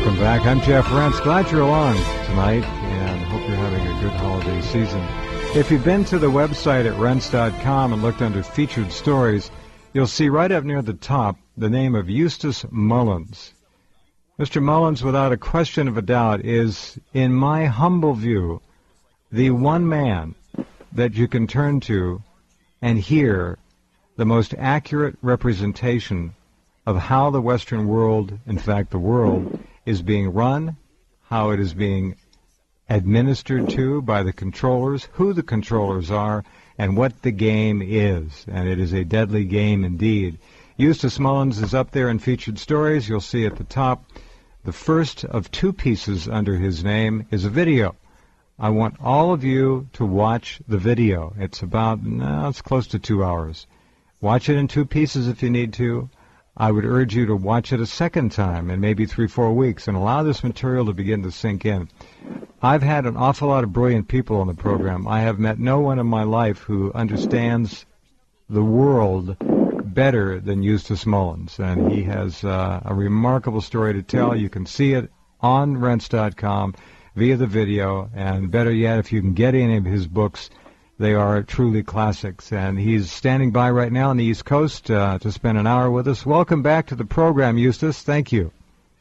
Welcome back. I'm Jeff Rense. Glad you're along tonight, and hope you're having a good holiday season. If you've been to the website at Rense.com and looked under featured stories, you'll see right up near the top the name of Eustace Mullins. Mr. Mullins, without a question of a doubt, is, in my humble view, the one man that you can turn to and hear the most accurate representation of how the Western world, in fact the world, is being run, how it is being administered to by the controllers, who the controllers are, and what the game is. And it is a deadly game indeed. Eustace Mullins is up there in featured stories. You'll see at the top the first of two pieces under his name is a video. I want all of you to watch the video. It's about, it's close to 2 hours. Watch it in two pieces if you need to. I would urge you to watch it a second time in maybe 3-4 weeks and allow this material to begin to sink in. I've had an awful lot of brilliant people on the program. I have met no one in my life who understands the world better than Eustace Mullins, and he has a remarkable story to tell. You can see it on Rense.com via the video, and better yet, if you can get any of his books, they are truly classics. And he's standing by right now on the East Coast to spend an hour with us. Welcome back to the program, Eustace. Thank you.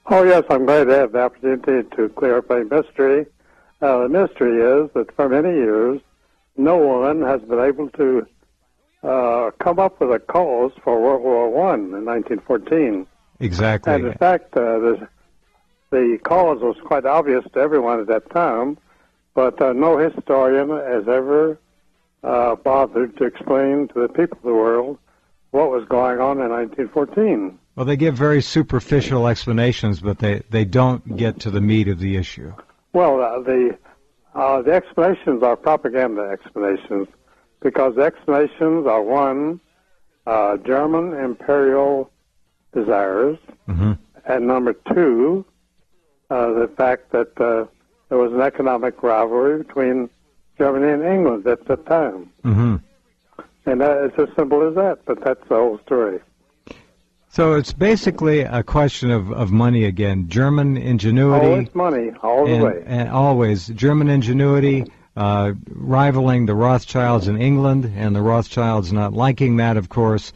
Oh, yes, I'm glad to have the opportunity to clear up a mystery. The mystery is that for many years, no one has been able to come up with a cause for World War I in 1914. Exactly. And in fact, the cause was quite obvious to everyone at that time, but no historian has ever bothered to explain to the people of the world what was going on in 1914. Well, they give very superficial explanations, but they don't get to the meat of the issue. Well, the explanations are propaganda explanations, because the explanations are, one, German imperial desires, and number two, the fact that there was an economic rivalry between Germany and England at the time. And it's as simple as that, but that's the whole story. So it's basically a question of money again. German ingenuity. Always money, all the way. And always. German ingenuity rivaling the Rothschilds in England, and the Rothschilds not liking that, of course.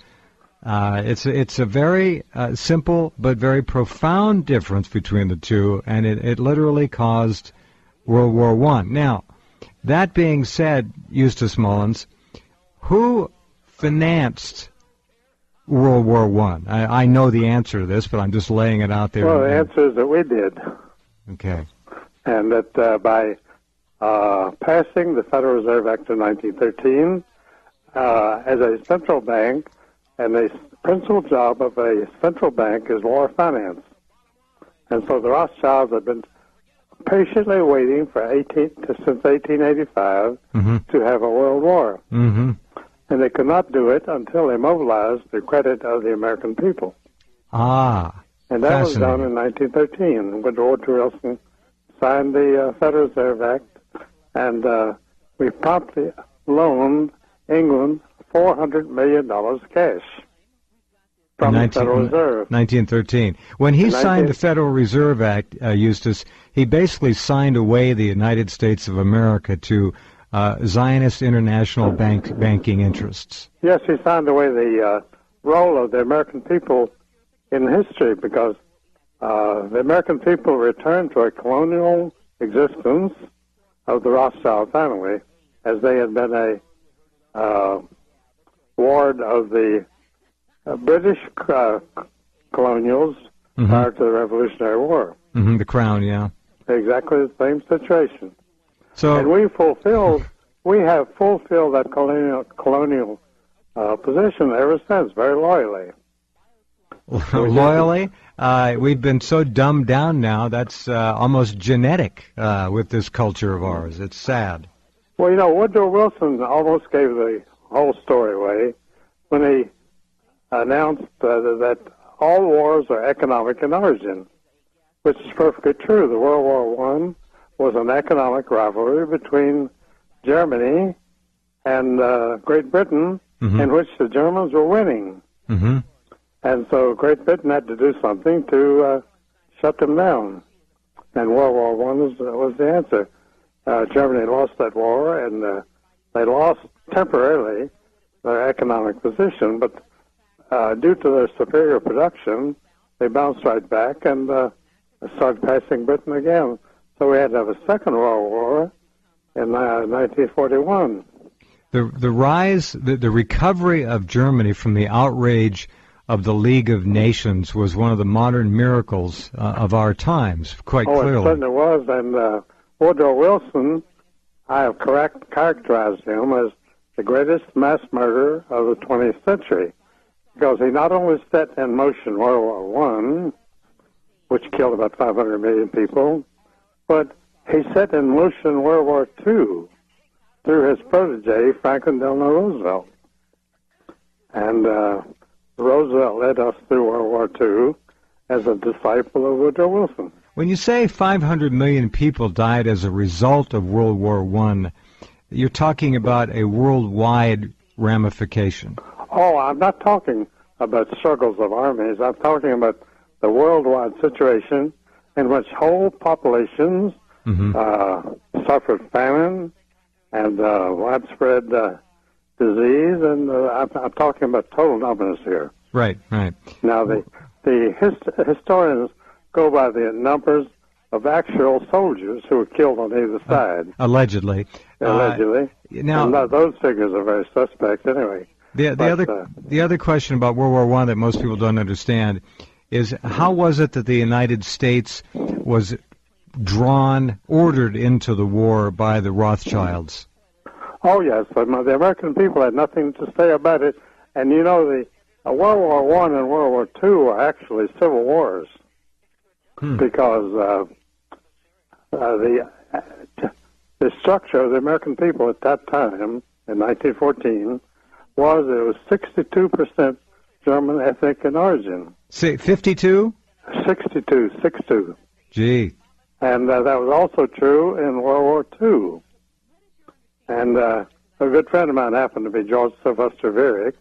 It's a very simple but very profound difference between the two, and it literally caused World War I. Now, that being said, Eustace Mullins, who financed World War I? I know the answer to this, but I'm just laying it out there. Well, the answer is that we did. Okay. And that by passing the Federal Reserve Act of 1913 as a central bank, and the principal job of a central bank is war finance. And so the Rothschilds have been patiently waiting since 1885 to have a world war. And they could not do it until they mobilized the credit of the American people. And that was done in 1913. Woodrow Wilson signed the Federal Reserve Act, and we promptly loaned England $400 million cash from the Federal Reserve. 1913. When he signed the Federal Reserve Act, Eustace, he basically signed away the United States of America to Zionist international banking interests. Yes, he signed away the role of the American people in history, because the American people returned to a colonial existence of the Rothschild family, as they had been a ward of the British colonials prior to the Revolutionary War. The Crown, yeah. Exactly the same situation. So, and we have fulfilled that colonial position ever since, very loyally. Loyally? We've been so dumbed down now, that's almost genetic with this culture of ours. It's sad. Well, you know, Woodrow Wilson almost gave the whole story away when he announced that all wars are economic in origin, which is perfectly true. The World War I was an economic rivalry between Germany and Great Britain, in which the Germans were winning. And so Great Britain had to do something to shut them down. And World War One was the answer. Germany lost that war, and they lost temporarily their economic position, but due to their superior production, they bounced right back and started passing Britain again. So we had to have a Second World War in 1941. The rise, the recovery of Germany from the outrage of the League of Nations was one of the modern miracles of our times, quite clearly. Oh, it certainly was, and Woodrow Wilson, I have characterized him as the greatest mass murderer of the 20th century, because he not only set in motion World War One, which killed about 500 million people, but he set in motion World War II through his protege, Franklin Delano Roosevelt. And Roosevelt led us through World War II as a disciple of Woodrow Wilson. When you say 500 million people died as a result of World War I, you're talking about a worldwide ramification. Oh, I'm not talking about struggles of armies. I'm talking about the worldwide situation in which whole populations suffered famine and widespread disease, and I'm talking about total numbers here. Right. Now, the historians go by the numbers of actual soldiers who were killed on either side. Allegedly. Now, and those figures are very suspect anyway. The other question about World War I that most people don't understand is how was it that the United States was ordered into the war by the Rothschilds? Oh, yes. The American people had nothing to say about it. And, you know, the World War I and World War II were actually civil wars because the structure of the American people at that time, in 1914, was it was 62% German ethnic in origin. 52? 62. Gee. And that was also true in World War II. And a good friend of mine happened to be George Sylvester Viereck,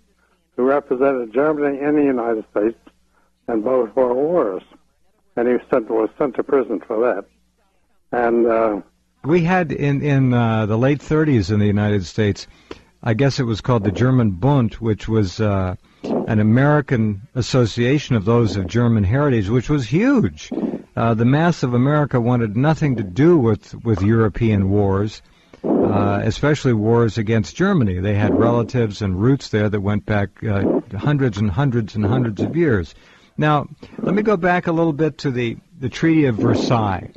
who represented Germany in the United States in both world wars. And he was sent to prison for that. And we had in the late 30s in the United States, I guess it was called the German Bund, which was an American association of those of German heritage, which was huge. The mass of America wanted nothing to do with European wars, especially wars against Germany. They had relatives and roots there that went back hundreds and hundreds and hundreds of years. Now, let me go back a little bit to the Treaty of Versailles.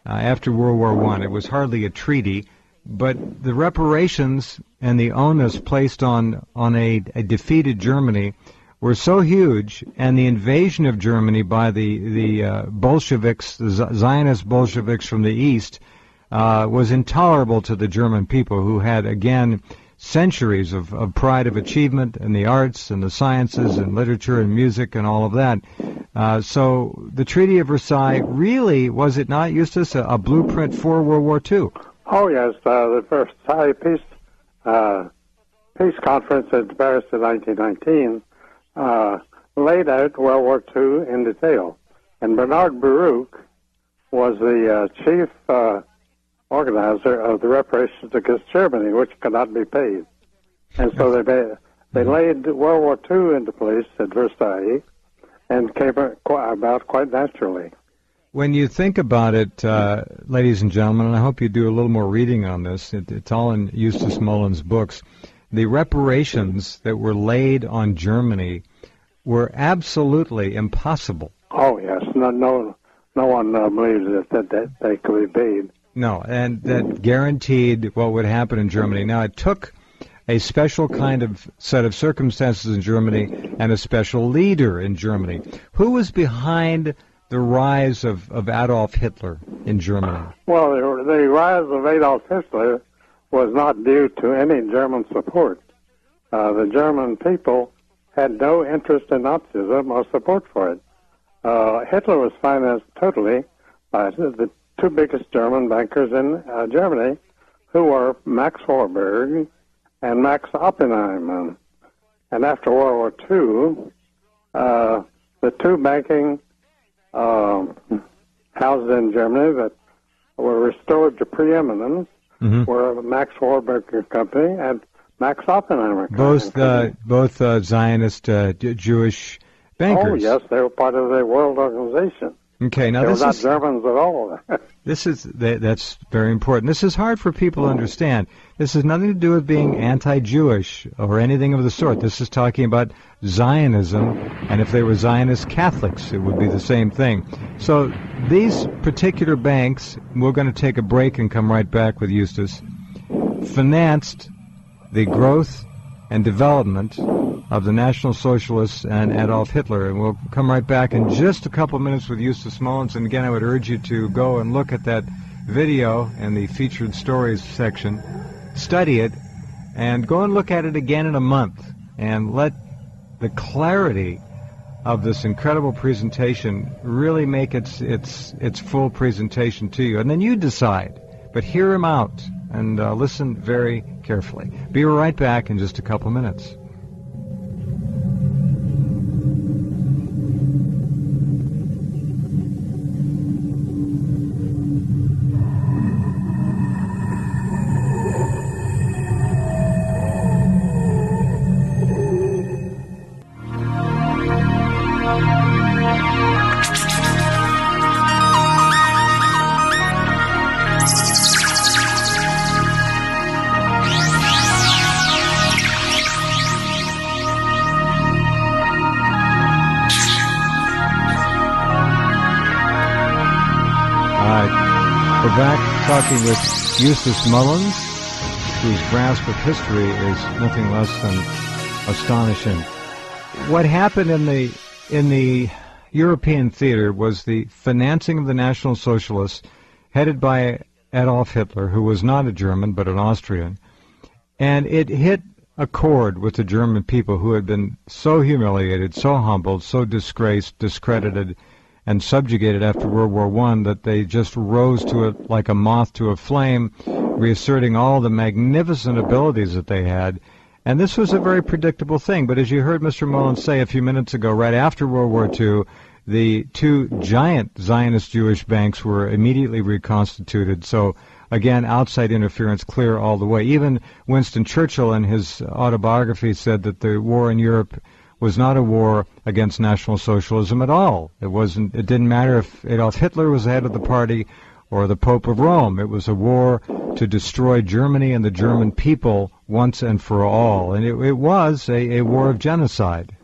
After World War I, it was hardly a treaty, but the reparations and the onus placed on a defeated Germany were so huge, and the invasion of Germany by the Bolsheviks, the Zionist Bolsheviks from the East, was intolerable to the German people, who had, again, centuries of pride of achievement in the arts and the sciences and literature and music and all of that. So the Treaty of Versailles really, was it not, Eustace, a blueprint for World War II? Oh, yes. The Versailles Peace Conference in Paris in 1919 laid out World War II in detail. And Bernard Baruch was the chief organizer of the reparations against Germany, which could not be paid. And so they laid World War II into place at Versailles and came about quite naturally. When you think about it, ladies and gentlemen, and I hope you do a little more reading on this, it's all in Eustace Mullins' books, the reparations that were laid on Germany were absolutely impossible. Oh, yes. No one believes that they could be paid. No, and that guaranteed what would happen in Germany. Now, it took a special kind of set of circumstances in Germany and a special leader in Germany. Who was behind the rise of Adolf Hitler in Germany? Well, the rise of Adolf Hitler was not due to any German support. The German people had no interest in Nazism or support for it. Hitler was financed totally by the two biggest German bankers in Germany, who were Max Warburg and Max Oppenheim. And after World War II, the two banking housed in Germany that were restored to preeminence were Max Warburg Company and Max Oppenheimer Company. Both Zionist Jewish bankers. Oh, yes, they were part of the World Organization. Okay, now they were not Germans at all. That's very important. This is hard for people to understand. This has nothing to do with being anti-Jewish or anything of the sort. This is talking about Zionism, and if they were Zionist Catholics, it would be the same thing. So these particular banks, we're going to take a break and come right back with Eustace, financed the growth and development of the National Socialists and Adolf Hitler. And we'll come right back in just a couple minutes with Eustace Mullins. And again, I would urge you to go and look at that video in the featured stories section, study it, and go and look at it again in a month, and let the clarity of this incredible presentation really make its full presentation to you. And then you decide, but hear him out and listen very carefully. Be right back in just a couple minutes. Talking with Eustace Mullins, whose grasp of history is nothing less than astonishing. What happened in the European theater was the financing of the National Socialists, headed by Adolf Hitler, who was not a German but an Austrian, and it hit a chord with the German people, who had been so humiliated, so humbled, so disgraced, discredited, and subjugated after World War I, that they just rose to it like a moth to a flame, reasserting all the magnificent abilities that they had. And this was a very predictable thing. But as you heard Mr. Mullins say a few minutes ago, right after World War II, the two giant Zionist Jewish banks were immediately reconstituted. So, again, outside interference clear all the way. Even Winston Churchill in his autobiography said that the war in Europe was not a war against National Socialism at all. It didn't matter if Adolf Hitler was the head of the party or the Pope of Rome. It was a war to destroy Germany and the German people once and for all. And it was a war of genocide.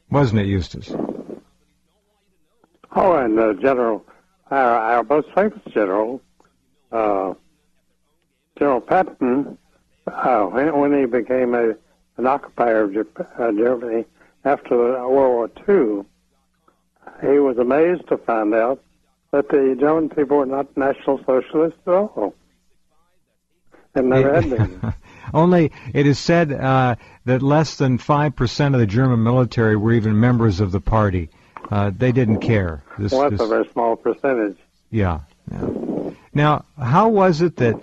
Wasn't it, Eustace? Oh, and General, our most famous general, General Patton, when he became an occupier of Germany after World War II, he was amazed to find out that the German people were not National Socialists at all. And never had been. Only, it is said that less than 5% of the German military were even members of the party. They didn't care. That's a very small percentage. Yeah. Now, how was it that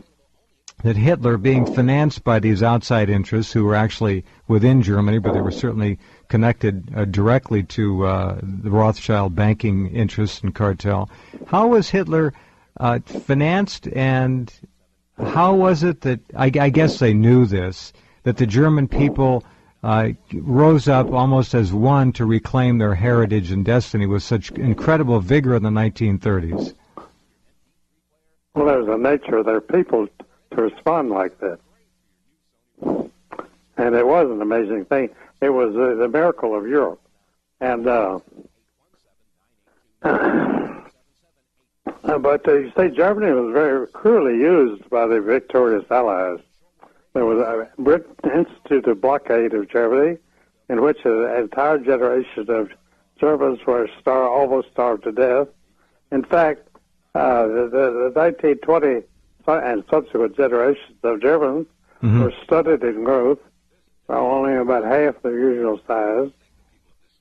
Hitler, being financed by these outside interests who were actually within Germany, but they were certainly connected directly to the Rothschild banking interests and cartel, how was Hitler financed, and how was it that, I guess they knew this, that the German people rose up almost as one to reclaim their heritage and destiny with such incredible vigor in the 1930s? Well, there's a nature of their people to respond like that. And it was an amazing thing. It was the miracle of Europe. And but you say Germany was very cruelly used by the victorious Allies. There was Britain instituted a blockade of Germany, in which an entire generation of Germans were almost starved to death. In fact, the 1920 and subsequent generations of Germans were stunted in growth, only about half their usual size,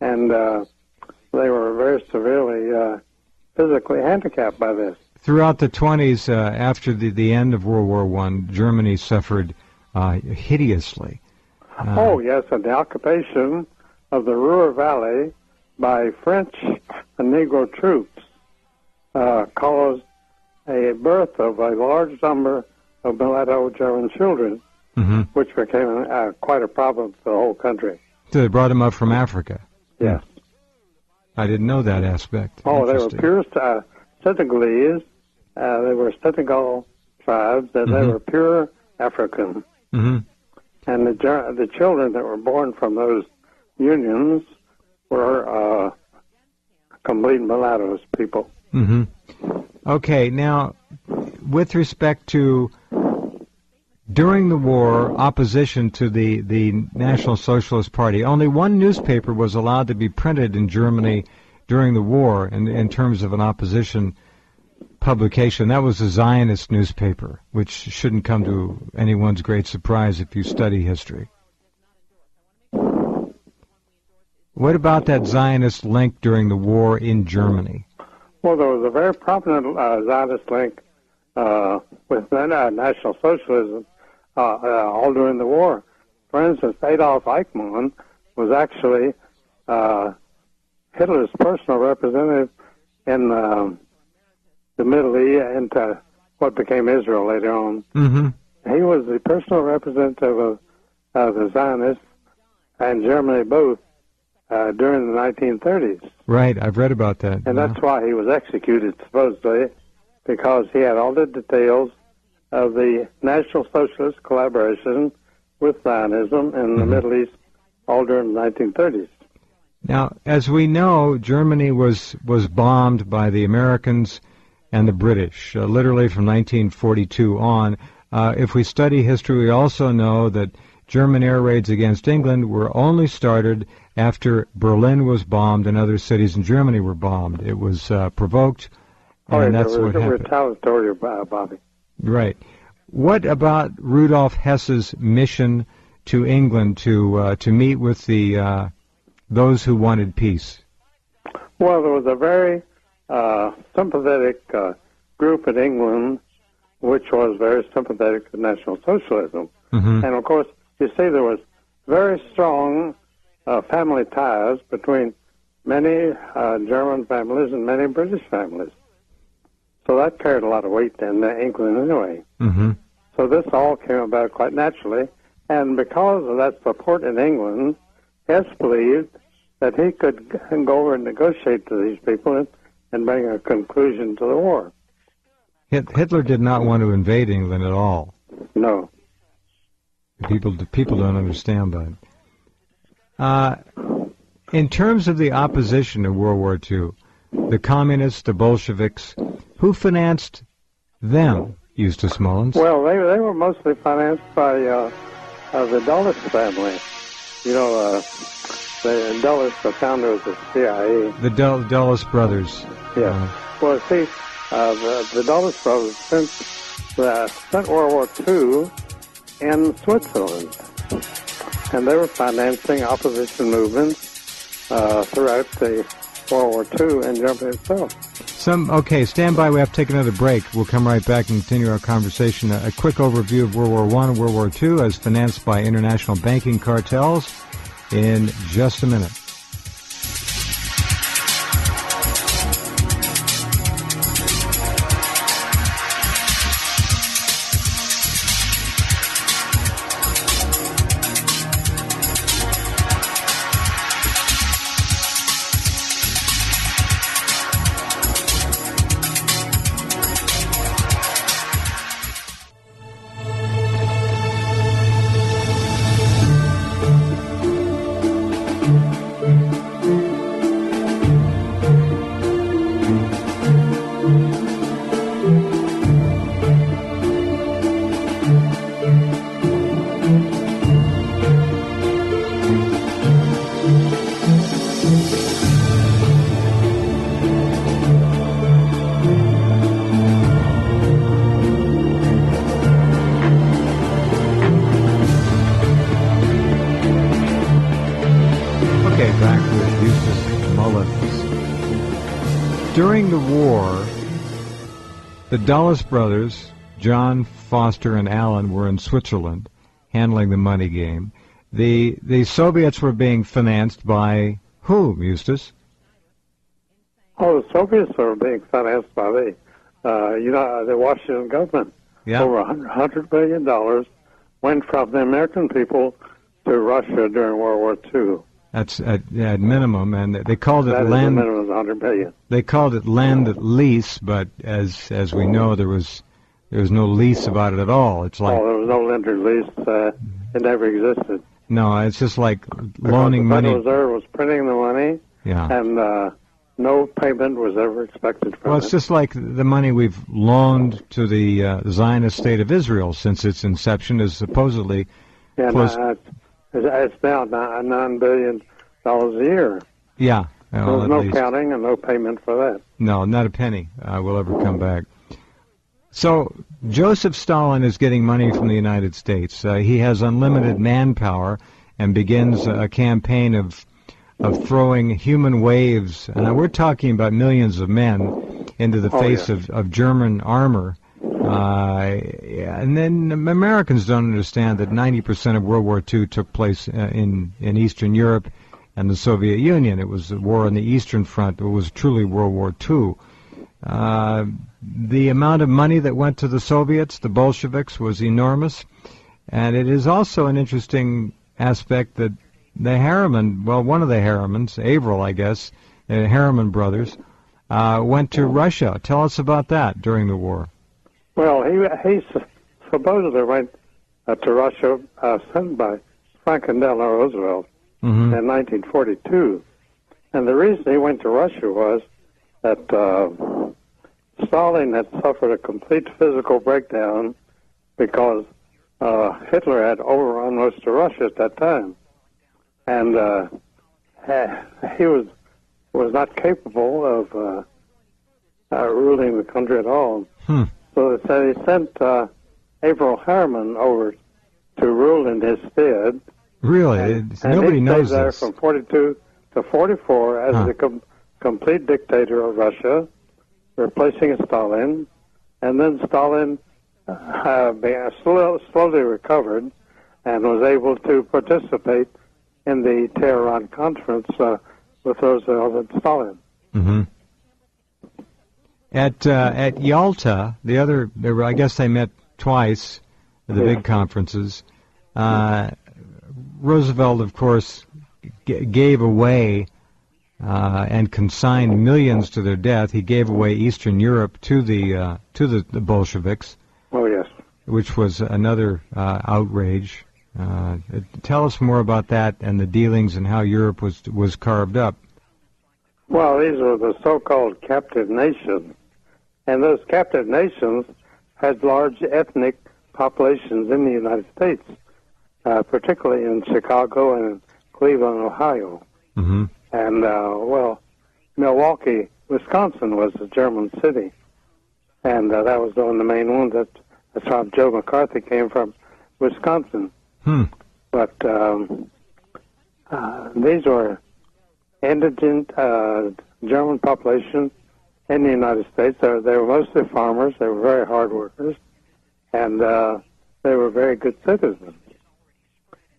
and they were very severely physically handicapped by this. Throughout the 20s, after the end of World War I, Germany suffered hideously. Oh, yes, and the occupation of the Ruhr Valley by French and Negro troops caused a birth of a large number of mulatto German children, which became quite a problem for the whole country. So they brought them up from Africa? Yes. I didn't know that aspect. Oh, they were pure Senegalese. They were Senegal tribes, and they were pure African. And the children that were born from those unions were complete mulattoes people. Okay, now, with respect to during the war, opposition to the National Socialist Party, only one newspaper was allowed to be printed in Germany during the war in terms of an opposition publication. That was the Zionist newspaper, which shouldn't come to anyone's great surprise if you study history. What about that Zionist link during the war in Germany? Well, there was a very prominent Zionist link with National Socialism all during the war. For instance, Adolf Eichmann was actually Hitler's personal representative in the Middle East, into what became Israel later on. He was the personal representative of the Zionists and Germany both during the 1930s. Right, I've read about that. And that's why he was executed, supposedly, because he had all the details of the National Socialist collaboration with Zionism in the Middle East all during the 1930s. Now, as we know, Germany was bombed by the Americans and the British, literally from 1942 on. If we study history, we also know that German air raids against England were only started after Berlin was bombed and other cities in Germany were bombed. It was provoked, and that's what happened. Retaliatory bombing. Right. What about Rudolf Hess's mission to England to meet with the those who wanted peace? Well, there was a very sympathetic group in England which was very sympathetic to National Socialism. And, of course, you see there was very strong family ties between many German families and many British families. So that carried a lot of weight in England anyway. So this all came about quite naturally. And because of that support in England, Hess believed that he could go over and negotiate to these people and bring a conclusion to the war. Hitler did not want to invade England at all. No. People don't understand that. In terms of the opposition to World War II, the communists, the Bolsheviks, who financed them, Eustace Mullins? Well, they were mostly financed by the Dulles family. You know, the Dulles, the founder of the CIA. The Dulles brothers. Yeah. Well, see, the Dulles brothers spent World War II in Switzerland, and they were financing opposition movements throughout the World War II in Germany itself. Okay, stand by. We have to take another break. We'll come right back and continue our conversation. A quick overview of World War I and World War II as financed by international banking cartels in just a minute. During the war, the Dulles brothers, John, Foster, and Alan, were in Switzerland handling the money game. The Soviets were being financed by whom, Eustace? Oh, the Soviets were being financed by the Washington government. Yeah. Over $100 billion went from the American people to Russia during World War II. That's at minimum, and they called it That land. Is the minimum, $100 billion. They called it land lease, but as we know, there was no lease about it at all. It's like there was no lender lease. It never existed. No, it's just like loaning money. The Federal Reserve was printing the money, and no payment was ever expected from it. Well, it's just like the money we've loaned to the Zionist state of Israel since its inception is supposedly close. It's now $9 billion a year. Yeah. Well, there's no counting and no payment for that. No, not a penny will ever come back. So Joseph Stalin is getting money from the United States. He has unlimited manpower and begins a campaign of throwing human waves, and we're talking about millions of men, into the face of German armor. And then Americans don't understand that 90% of World War II took place in Eastern Europe and the Soviet Union. It was a war on the Eastern Front. It was truly World War II. The amount of money that went to the Soviets, the Bolsheviks, was enormous. And it is also an interesting aspect that the Harriman, well, one of the Harrimans, Averill, I guess, the Harriman brothers, went to Russia. Tell us about that during the war. Well, he supposedly went to Russia sent by Franklin Delano Roosevelt in 1942. And the reason he went to Russia was that Stalin had suffered a complete physical breakdown because Hitler had overrun most of Russia at that time. And he was not capable of ruling the country at all. So they sent Averill Harriman over to rule in his stead. Really? Nobody knows there this. From 42 to 44 as the complete dictator of Russia, replacing Stalin. And then Stalin slowly recovered and was able to participate in the Tehran conference with Roosevelt and Stalin. At Yalta, I guess they met twice at the big conferences. Roosevelt, of course, gave away and consigned millions to their death. He gave away Eastern Europe to the Bolsheviks. Oh yes, which was another outrage. Tell us more about that and the dealings and how Europe was carved up. Well, these were the so-called captive nations, and those captive nations had large ethnic populations in the United States, particularly in Chicago and Cleveland, Ohio. And, Milwaukee, Wisconsin was a German city, and that was one of the main ones. That's how Joe McCarthy came from, Wisconsin. But these were indigent German population in the United States. They were mostly farmers. They were very hard workers, and they were very good citizens.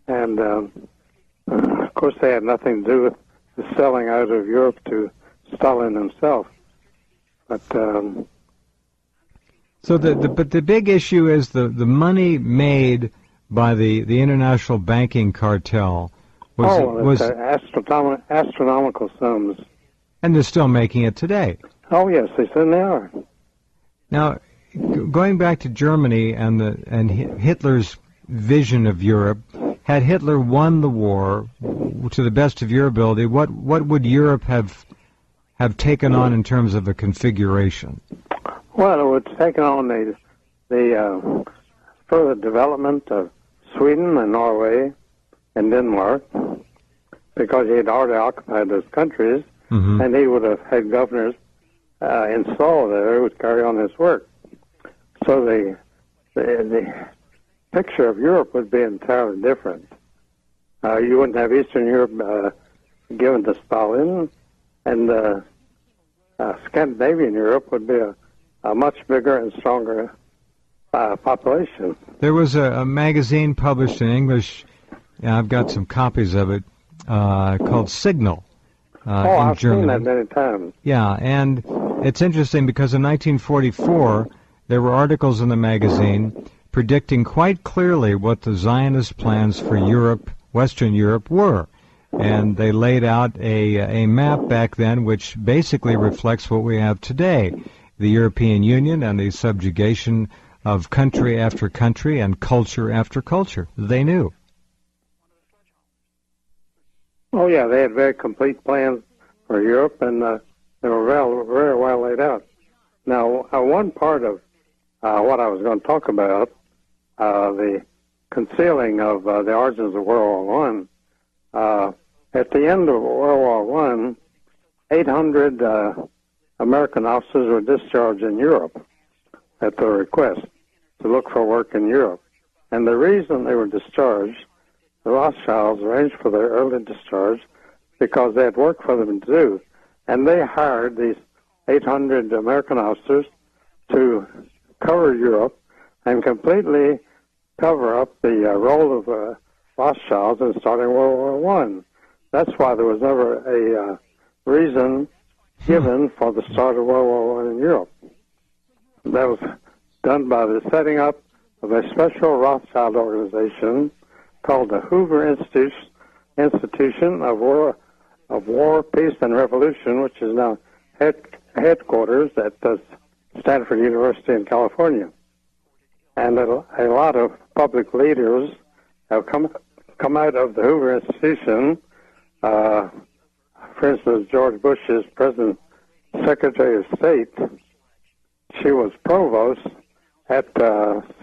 And, of course, they had nothing to do with the selling out of Europe to Stalin himself. But but the big issue is the money made by the international banking cartel was astronomical sums. And they're still making it today. Oh yes, they certainly are. Now, going back to Germany and Hitler's vision of Europe, had Hitler won the war to the best of your ability, what would Europe have taken on in terms of a configuration? Well, it would have taken on the further development of Sweden and Norway and Denmark, because he had already occupied those countries, and he would have had governors installed there who would carry on his work. So the picture of Europe would be entirely different. You wouldn't have Eastern Europe given to Stalin, and Scandinavian Europe would be a much bigger and stronger population. There was a magazine published in English, I've got some copies of it, called Signal. in Germany. I've seen that many times. Yeah, and it's interesting because in 1944, there were articles in the magazine predicting quite clearly what the Zionist plans for Europe, Western Europe, were. And they laid out a map back then which basically reflects what we have today, the European Union and the subjugation of country after country and culture after culture. They knew. Oh, yeah, they had very complete plans for Europe, and they were very well laid out. Now, one part of what I was going to talk about, the concealing of the origins of World War I, at the end of World War I, 800 American officers were discharged in Europe at their request to look for work in Europe. And the reason they were discharged, the Rothschilds arranged for their early discharge because they had work for them to do. And they hired these 800 American officers to cover Europe and completely cover up the role of Rothschilds in starting World War I. That's why there was never a reason given for the start of World War I in Europe. That was done by the setting up of a special Rothschild organization called the Hoover Institution of War, Peace, and Revolution, which is now headquarters at Stanford University in California. And a lot of public leaders have come out of the Hoover Institution. For instance, George Bush's present Secretary of State, she was provost at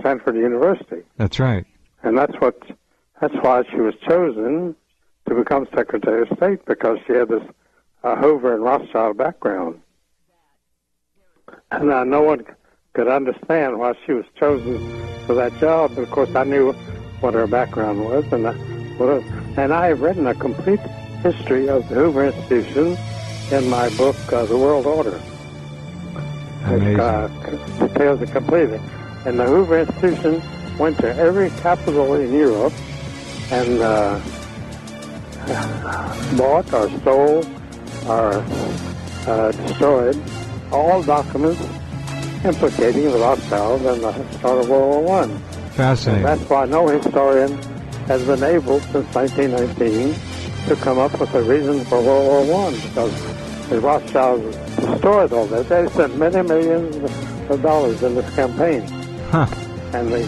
Stanford University. That's right. And that's why she was chosen to become Secretary of State, because she had this Hoover and Rothschild background. And no one could understand why she was chosen for that job. But of course, I knew what her background was, and I have written a complete history of the Hoover Institution in my book, The World Order. Amazing. It details it completely. And the Hoover Institution went to every capital in Europe and bought or stole or destroyed all documents implicating the Rothschilds and the start of World War I. Fascinating. And that's why no historian has been able since 1919 to come up with a reason for World War I, because the Rothschilds destroyed all that. They spent many millions of dollars in this campaign. Huh. And they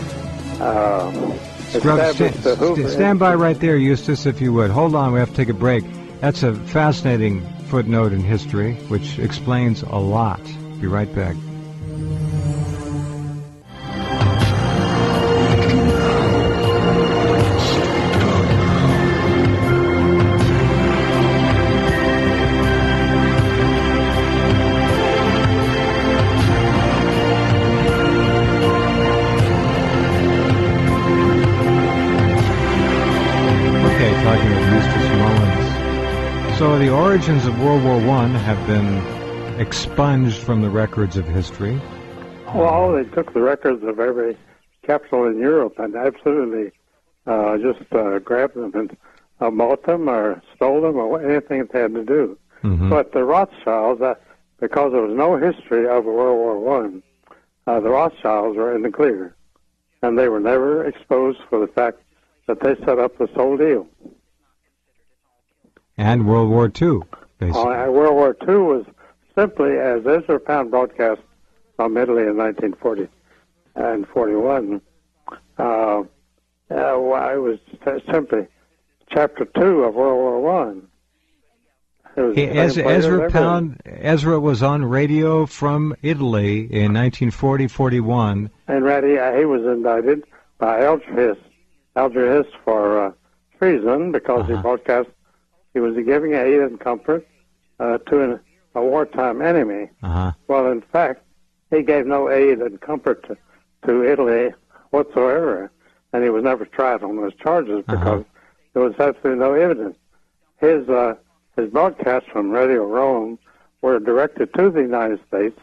stand by right there, Eustace, if you would. Hold on, we have to take a break. That's a fascinating footnote in history, which explains a lot. Be right back. Talking with Eustace Mullins. So the origins of World War I have been expunged from the records of history. Well, they took the records of every capital in Europe and absolutely just grabbed them and bought them or stole them or anything they had to do. Mm-hmm. But the Rothschilds, because there was no history of World War I, the Rothschilds were in the clear. And they were never exposed for the fact that they set up this whole deal. And World War II, basically. World War II was simply, as Ezra Pound broadcast from Italy in 1940 and 41, it was simply Chapter 2 of World War I. Ezra was on radio from Italy in 1940-41. And he was indicted by Alger Hiss for treason because he broadcast. He was giving aid and comfort to a wartime enemy. Well, in fact, he gave no aid and comfort to Italy whatsoever, and he was never tried on those charges because there was absolutely no evidence. His broadcasts from Radio Rome were directed to the United States,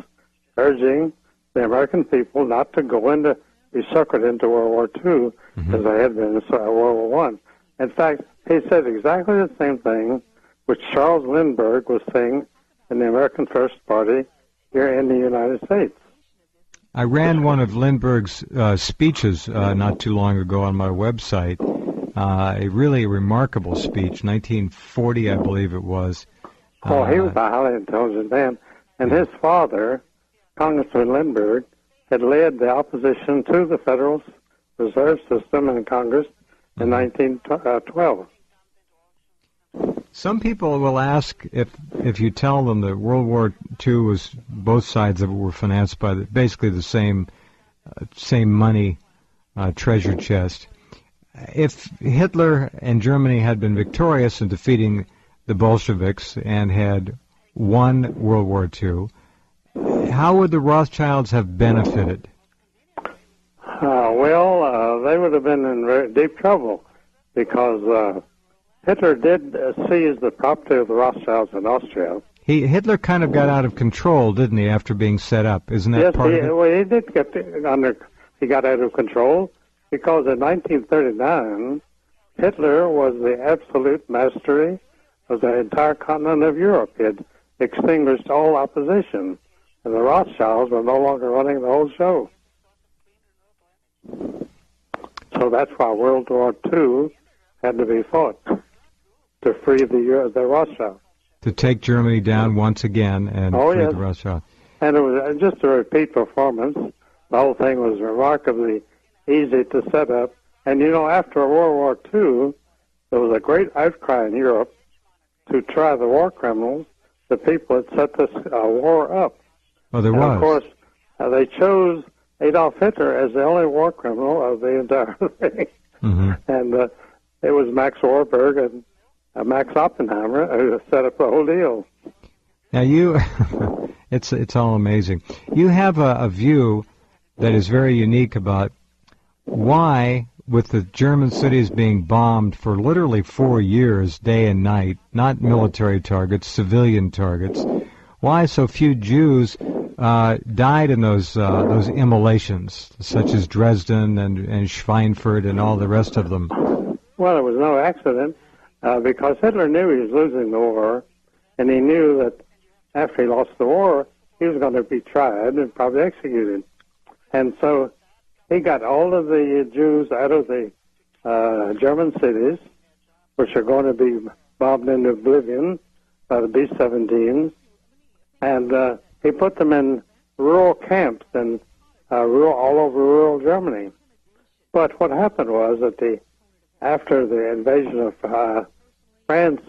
urging the American people not to be suckered into World War II as they had been in World War I. In fact, he said exactly the same thing which Charles Lindbergh was saying in the American First Party here in the United States. I ran one of Lindbergh's speeches not too long ago on my website. A really remarkable speech, 1940, I believe it was. Oh, he was a highly intelligent man. And his father, Congressman Lindbergh, had led the opposition to the Federal Reserve System in Congress in 1912. Some people will ask if you tell them that World War II was, both sides of it were financed by basically the same money treasure chest. If Hitler and Germany had been victorious in defeating the Bolsheviks and had won World War II, how would the Rothschilds have benefited? They would have been in very deep trouble because Hitler did seize the property of the Rothschilds in Austria. Hitler kind of got out of control, didn't he, after being set up? Isn't that part of it? Well, he did get he got out of control because in 1939, Hitler was the absolute mastery of the entire continent of Europe. He had extinguished all opposition, and the Rothschilds were no longer running the whole show. So that's why World War II had to be fought to free the Rothschilds. To take Germany down once again and free the Rothschilds. And it was just a repeat performance. The whole thing was remarkably easy to set up. And, after World War II, there was a great outcry in Europe to try the war criminals, the people that set this war up. Oh, there was. Of course, they chose Adolf Hitler as the only war criminal of the entire thing. Mm-hmm. And it was Max Warburg and Max Oppenheimer who set up the whole deal. Now it's all amazing. You have a view that is very unique about why, with the German cities being bombed for literally 4 years, day and night, not military targets, civilian targets, why so few Jews died in those immolations, such as Dresden and Schweinfurt and all the rest of them? Well, it was no accident, because Hitler knew he was losing the war, and he knew that after he lost the war, he was going to be tried and probably executed. And so he got all of the Jews out of the German cities, which are going to be bombed into oblivion by the B-17s, and he put them in rural camps and all over rural Germany. But what happened was that after the invasion of France,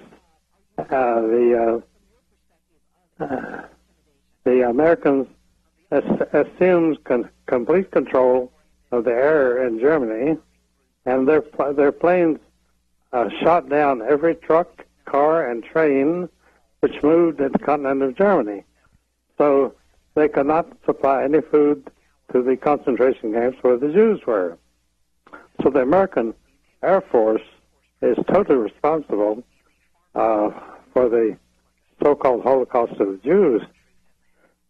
the Americans assumed complete control of the air in Germany, and their planes shot down every truck, car, and train which moved in the continent of Germany. So they could not supply any food to the concentration camps where the Jews were. So the American Air Force is totally responsible for the so-called Holocaust of the Jews,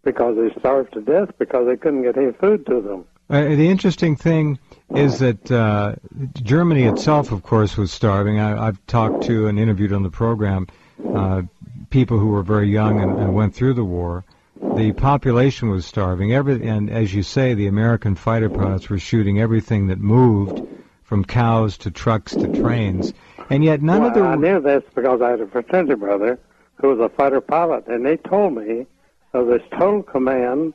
because they starved to death because they couldn't get any food to them. The interesting thing is that Germany itself, of course, was starving. I've talked to and interviewed on the program people who were very young and went through the war. The population was starving. And as you say, the American fighter pilots were shooting everything that moved, from cows to trucks to trains. And yet none of the... I knew this because I had a fraternity brother who was a fighter pilot, and they told me of this total command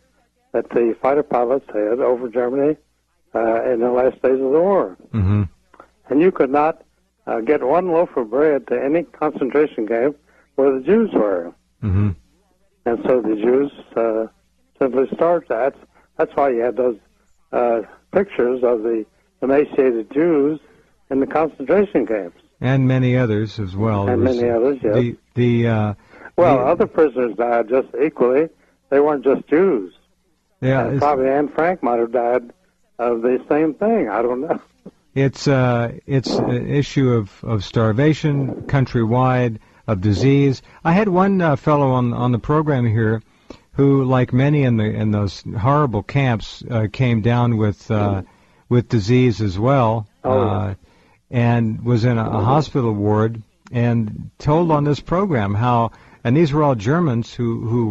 that the fighter pilots had over Germany in the last days of the war. Mm-hmm. And you could not get one loaf of bread to any concentration camp where the Jews were. Mm-hmm. And so the Jews simply starved. That's why you had those pictures of the emaciated Jews in the concentration camps. And many others as well. And many others, yes. Other prisoners died just equally. They weren't just Jews. Yeah, and probably Anne Frank might have died of the same thing. I don't know. It's an issue of starvation countrywide, of disease. I had one fellow on the program here who, like many in those horrible camps, came down with disease as well, and was in a hospital ward and told on this program how, and these were all Germans who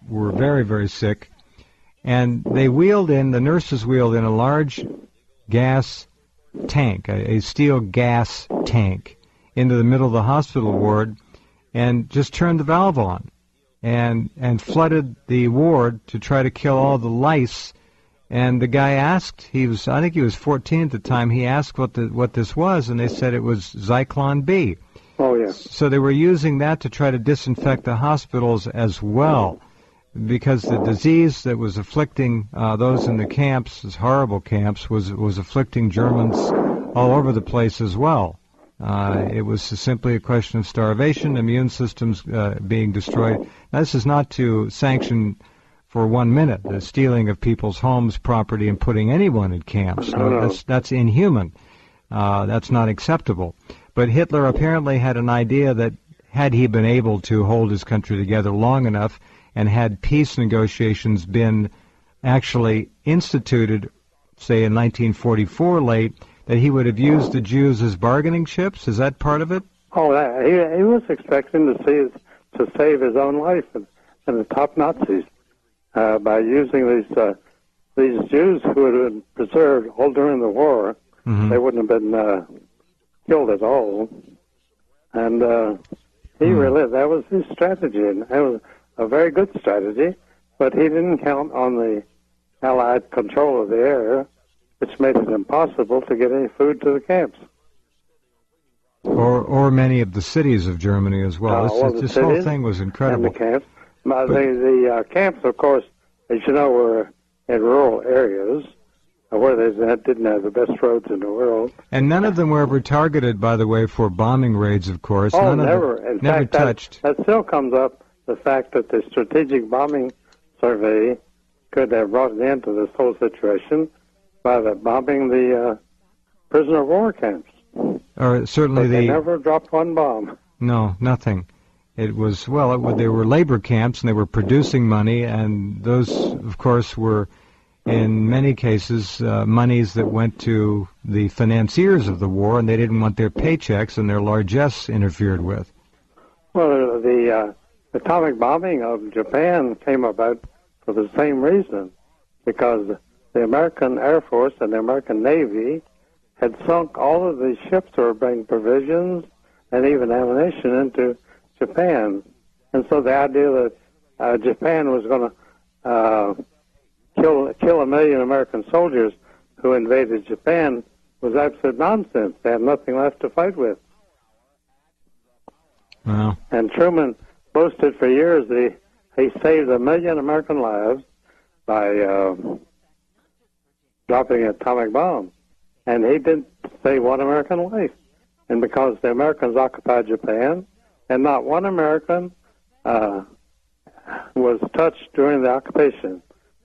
were very, very sick, and the nurses wheeled in a large gas tank, a steel gas tank, into the middle of the hospital ward, and just turned the valve on, and flooded the ward to try to kill all the lice. And the guy asked, I think he was 14 at the time, he asked what this was, and they said it was Zyklon B. Oh, yes. So they were using that to try to disinfect the hospitals as well, because the disease that was afflicting those in the camps, these horrible camps, was afflicting Germans all over the place as well. It was simply a question of starvation, immune systems being destroyed. Now, this is not to sanction for 1 minute the stealing of people's homes, property, and putting anyone in camps. No, that's inhuman. That's not acceptable. But Hitler apparently had an idea that had he been able to hold his country together long enough, and had peace negotiations been actually instituted, say in 1944 late, that he would have used the Jews as bargaining chips? Is that part of it? Oh, he was expecting to save his own life and the top Nazis by using these Jews who had been preserved all during the war. Mm-hmm. They wouldn't have been killed at all. And that was his strategy, and it was a very good strategy, but he didn't count on the Allied control of the air, which made it impossible to get any food to the camps. Or many of the cities of Germany as well. This whole thing was incredible. And the camps. The camps, of course, as you know, were in rural areas where they didn't have the best roads in the world. And none of them were ever targeted, by the way, for bombing raids, of course. Oh, never. In never fact, touched. That still comes up, the fact that the strategic bombing survey could have brought an end to this whole situation by bombing the prisoner of war camps. Or certainly they never dropped one bomb. No, nothing. It was, they were labor camps, and they were producing money, and those, of course, were, in many cases, monies that went to the financiers of the war, and they didn't want their paychecks and their largesse interfered with. Well, the atomic bombing of Japan came about for the same reason, because the American Air Force and the American Navy had sunk all of these ships that were bringing provisions and even ammunition into Japan. And so the idea that Japan was going to kill 1 million American soldiers who invaded Japan was absolute nonsense. They had nothing left to fight with. Wow. And Truman boasted for years that he saved 1 million American lives by dropping an atomic bomb. And he didn't save one American life. And because the Americans occupied Japan, and not one American was touched during the occupation.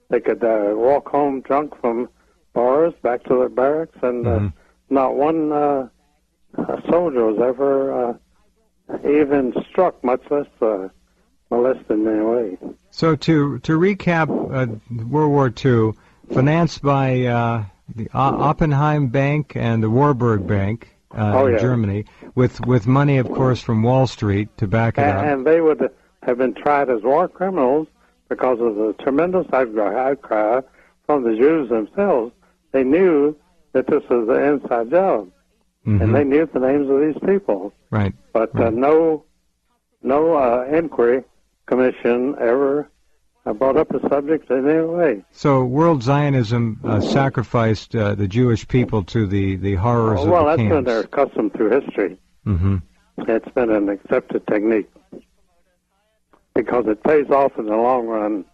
They could walk home drunk from bars back to their barracks, and not one soldier was ever even struck, much less molested in any way. So to recap, World War II, financed by the Oppenheim Bank and the Warburg Bank in Germany, with money, of course, from Wall Street to back it up. And they would have been tried as war criminals because of the tremendous outcry from the Jews themselves. They knew that this was an inside job, and they knew the names of these people. Right. But no inquiry commission ever brought up the subject in any way. So world Zionism sacrificed the Jewish people to the horrors of the camps. Well, that's been their custom through history. It's been an accepted technique because it pays off in the long run.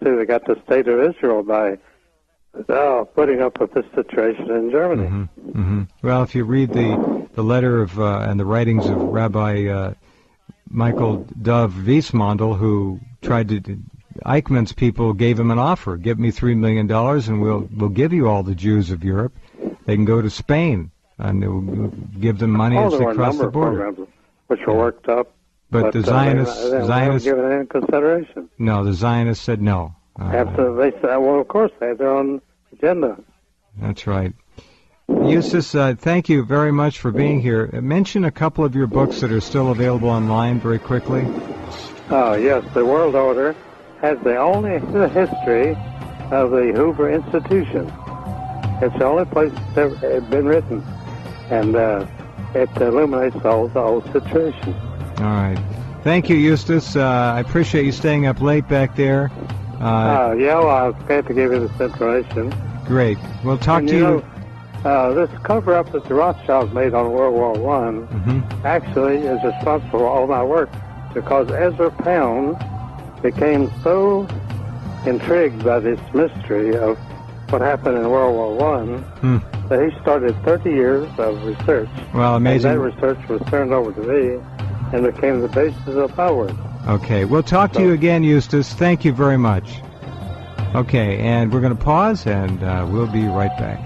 See, they got the state of Israel by putting up with this situation in Germany. Well, if you read the letter of and the writings of Rabbi Michael Dov Wiesmandel, who tried to... Eichmann's people gave him an offer. Give me $3 million and we'll give you all the Jews of Europe. They can go to Spain, and they will give them money as they cross the border. Programs which were worked up. But the Zionists... They weren't given any consideration. No, the Zionists said no. After they said, well, of course, they had their own agenda. That's right. Eustace, thank you very much for being here. Mention a couple of your books that are still available online very quickly. Yes, The World Order has the only history of the Hoover Institution. It's the only place it's ever been written, and it illuminates the whole situation. All right. Thank you, Eustace. I appreciate you staying up late back there. Yeah, well, I was glad to give you this information. Great. We'll talk to you. This cover-up that the Rothschilds made on World War I actually is responsible for all my work, because Ezra Pound became so intrigued by this mystery of what happened in World War I that he started 30 years of research. Well, amazing. And that research was turned over to me and became the basis of my work. Okay. We'll talk to you again, Eustace. Thank you very much. Okay, and we're going to pause, and we'll be right back.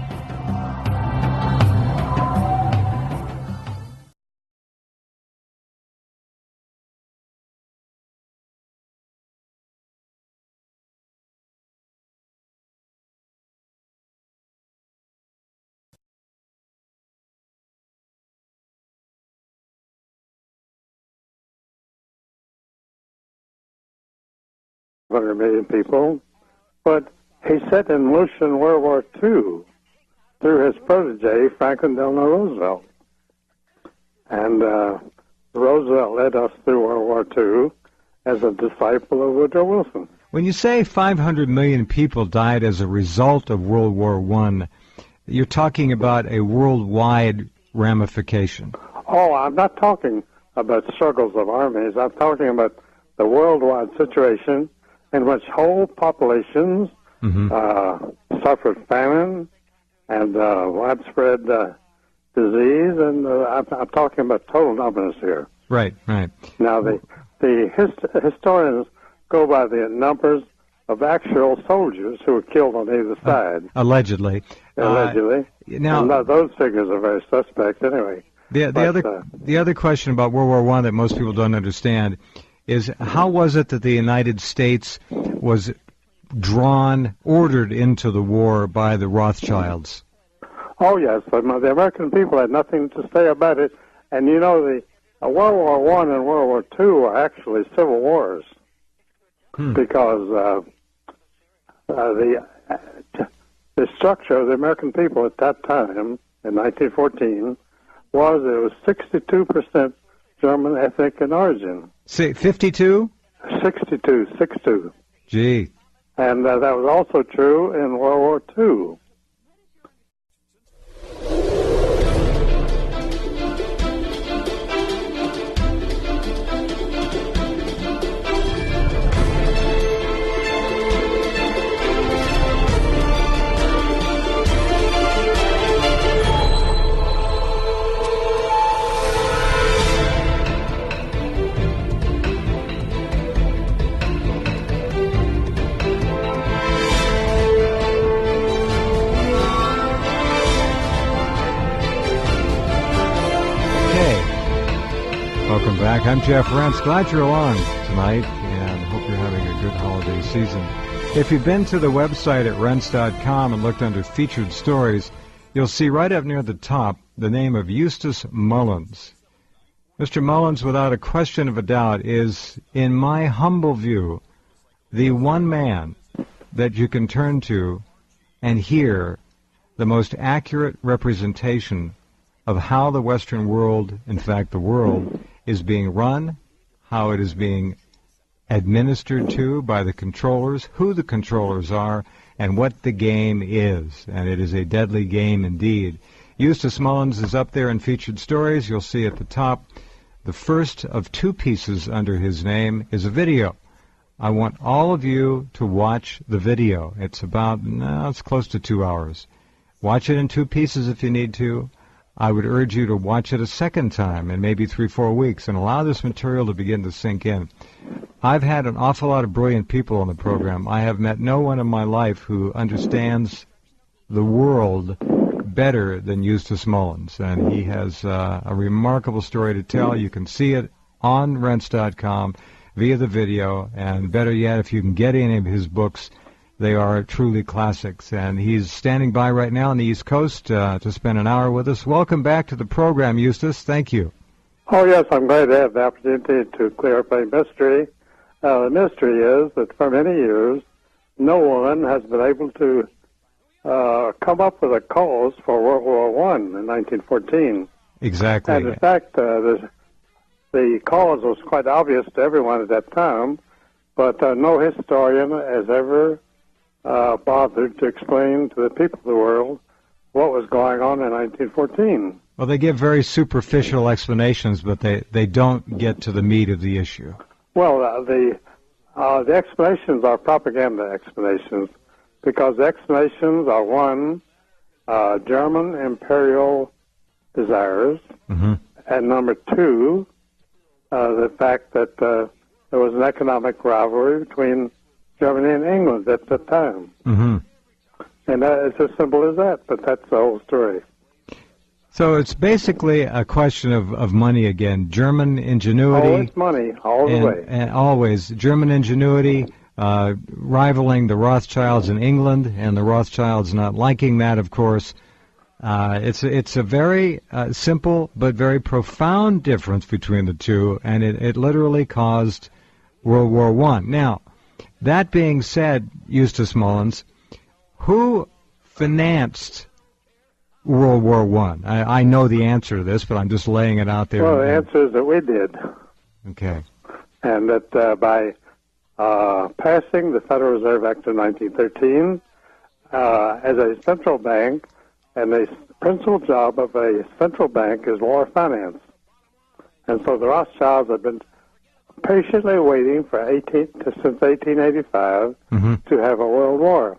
Hundred million people, but he set in motion World War II through his protege, Franklin Delano Roosevelt. And Roosevelt led us through World War II as a disciple of Woodrow Wilson. When you say 500 million people died as a result of World War I, you're talking about a worldwide ramification. Oh, I'm not talking about struggles of armies. I'm talking about the worldwide situation in which whole populations suffered famine and widespread disease, and I'm talking about total numbers here. Right, right. Now, the historians go by the numbers of actual soldiers who were killed on either side. Allegedly. Allegedly. Now, and those figures are very suspect anyway. The other question about World War I that most people don't understand is how was it that the United States was ordered into the war by the Rothschilds? Oh, yes, but the American people had nothing to say about it. And, you know, the World War I and World War II were actually civil wars because the structure of the American people at that time, in 1914, was it was 62% German ethnic in origin. 52? 62. Gee. And that was also true in World War II. Welcome back. I'm Jeff Rense. Glad you're along tonight, and hope you're having a good holiday season. If you've been to the website at Rense.com and looked under featured stories, you'll see right up near the top the name of Eustace Mullins. Mr. Mullins, without a question of a doubt, is, in my humble view, the one man that you can turn to and hear the most accurate representation of how the Western world, in fact the world, is being run, how it is being administered to by the controllers, who the controllers are, and what the game is. And it is a deadly game indeed. Eustace Mullins is up there in featured stories. You'll see at the top the first of two pieces under his name is a video. I want all of you to watch the video. It's it's close to 2 hours. Watch it in two pieces if you need to. I would urge you to watch it a second time in maybe 3-4 weeks and allow this material to begin to sink in. I've had an awful lot of brilliant people on the program. I have met no one in my life who understands the world better than Eustace Mullins, and he has a remarkable story to tell. You can see it on Rense.com via the video, and better yet, if you can get any of his books, they are truly classics. And he's standing by right now on the East Coast to spend an hour with us. Welcome back to the program, Eustace. Thank you. Oh, yes, I'm glad to have the opportunity to clear up a mystery. The mystery is that for many years, no one has been able to come up with a cause for World War I in 1914. Exactly. And in fact, the cause was quite obvious to everyone at that time, but no historian has ever bothered to explain to the people of the world what was going on in 1914. Well, they give very superficial explanations, but they don't get to the meat of the issue. Well, the explanations are propaganda explanations, because the explanations are, one, German imperial desires, and number two, the fact that there was an economic rivalry between Germany and England at the time. And it's as simple as that, but that's the whole story. So it's basically a question of money again. German ingenuity. Always money, all the way. And always. German ingenuity rivaling the Rothschilds in England, and the Rothschilds not liking that, of course. It's a very simple but very profound difference between the two, and it literally caused World War I. Now, that being said, Eustace Mullins, who financed World War I? I know the answer to this, but I'm just laying it out there. Well, the answer is that we did. Okay. And that by passing the Federal Reserve Act of 1913 as a central bank, and the principal job of a central bank is war finance. And so the Rothschilds have been patiently waiting since 1885 to have a world war.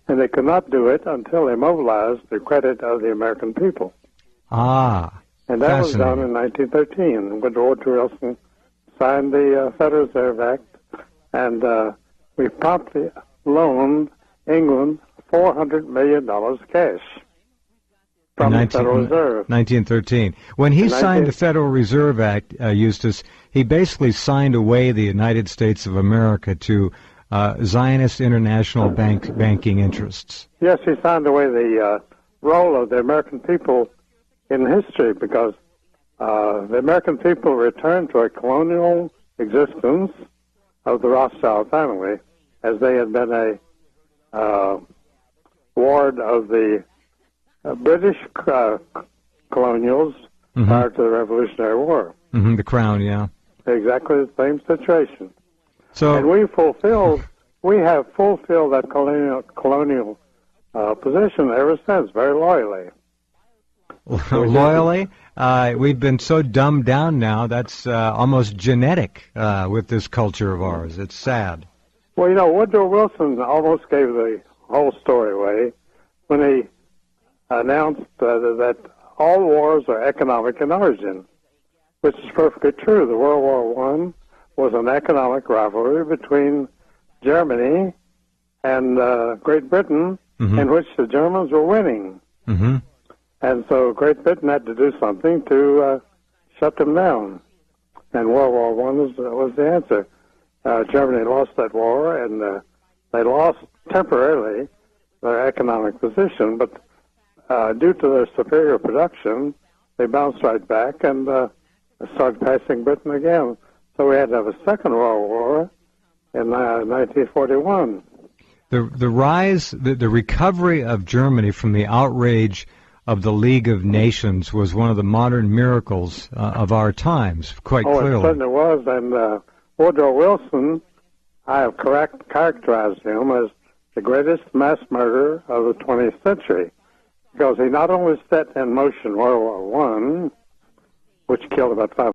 And they could not do it until they mobilized the credit of the American people. And that was done in 1913, when Woodrow Wilson signed the Federal Reserve Act, and we promptly loaned England $400 million cash from the Federal Reserve. 1913. When he signed the Federal Reserve Act, Eustace, he basically signed away the United States of America to Zionist international banking interests. Yes, he signed away the role of the American people in history, because the American people returned to a colonial existence of the Rothschild family, as they had been a ward of the British colonials prior to the Revolutionary War. The Crown, yeah. Exactly the same situation. So, and we have fulfilled that colonial position ever since, very loyally. Loyally? We've been so dumbed down now, that's almost genetic with this culture of ours. It's sad. Well, you know, Woodrow Wilson almost gave the whole story away when he announced that all wars are economic in origin, which is perfectly true. The World War I was an economic rivalry between Germany and Great Britain, in which the Germans were winning. And so Great Britain had to do something to shut them down. And World War I was the answer. Germany lost that war, and they lost temporarily their economic position, but due to their superior production, they bounced right back and started passing Britain again. So we had to have a second World War in 1941. The rise, the recovery of Germany from the outrage of the League of Nations was one of the modern miracles of our times, quite clearly. Oh, it certainly was, and Woodrow Wilson, I have characterized him as the greatest mass murderer of the 20th century, because he not only set in motion World War I, which killed about 5